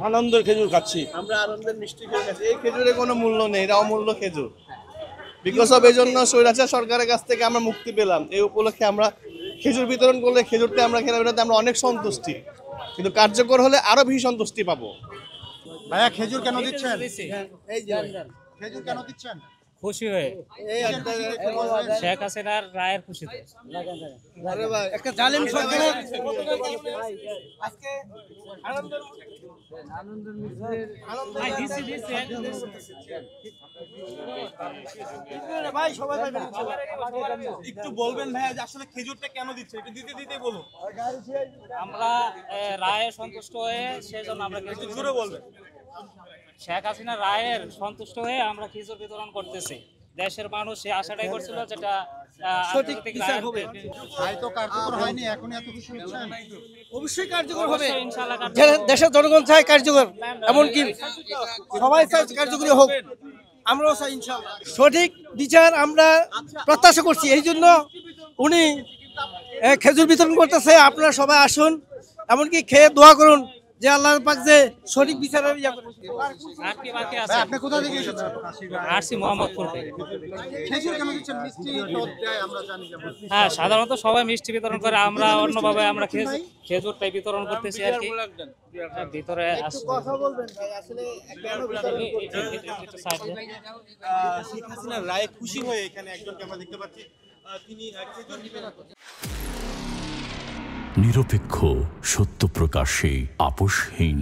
আনন্দের খেজুর খাচ্ছি। আমরা আনন্দের মিষ্টি খেজুর খাচ্ছি। এই খেজুরে কোনো মূল্য নেই, এটা অমূল্য খেজুর। বিকজ অফ এই জন্য স্বৈরাচার সরকারের কাছ থেকে আমরা মুক্তি পেলাম। এই উপলক্ষে আমরা খেজুর বিতরণ করলে খেজুরটা আমরা খেলাম, এটাতে আমরা অনেক সন্তুষ্টি, কিন্তু কার্যকর হলে আরো বেশি সন্তুষ্টি পাবো। ভাইয়া খেজুর কেন দিচ্ছেন? এই যে খেজুর কেন দিচ্ছেন? খুশি হয়ে শেখ হাসিনার রায়ের খুশিতে। আরে ভাই, একটা জালিম সরকারের আজকে ভাই সবাই একটু বলবেন ভাইয়া যে আসলে খেজুরটা কেন দিচ্ছে, একটু দিতে বলুন। আমরা রায়ে সন্তুষ্ট হয়ে সেজন্য আমরা একটু জোরে বলবেন। শেখ হাসিনার রায়ের সন্তুষ্ট হয়ে আমরা খেজুর বিতরণ করতেছি। দেশের মানুষ সে আশাটাই করছিল যেটা সঠিক বিচার হবে। ভাই তো কার্যকর হয়নি, এখন এত খুশি হচ্ছেন? অবশ্যই কার্যকর হবে, ইনশাআল্লাহ। দেশের জনগণ চায় কার্যকর, এমনকি সবাই চায় কার্যকরী হোক, আমরাও চাই ইনশাআল্লাহ। সঠিক বিচার আমরা প্রত্যাশা করছি, এই জন্য উনি খেজুর বিতরণ করতেছে। আপনারা সবাই আসুন, এমনকি খেয়ে দোয়া করুন যে আল্লাহ পাক যে সঠিক বিচারের ইয়া করে। আর কি বাকি আছে? আপনি কোথা থেকে এসেছেন? আসছি মোহাম্মদপুর থেকে। খেজুর কেন দিচ্ছেন? মিষ্টি তো দেয়, আমরা জানি। হ্যাঁ, সাধারণত সবাই মিষ্টি বিতরণ করে, আমরা অন্যভাবে আমরা খেজুরটাই বিতরণ করতেছি আর কি। ভিতরে কথা বলবেন ভাই, আসলে শেখ হাসিনার রায়ে খুশি হয়ে এখানে একজনকে আমরা দেখতে পাচ্ছি, তিনি খেজুর দিবেন। নিরপেক্ষ, সত্য প্রকাশে আপোষহীন।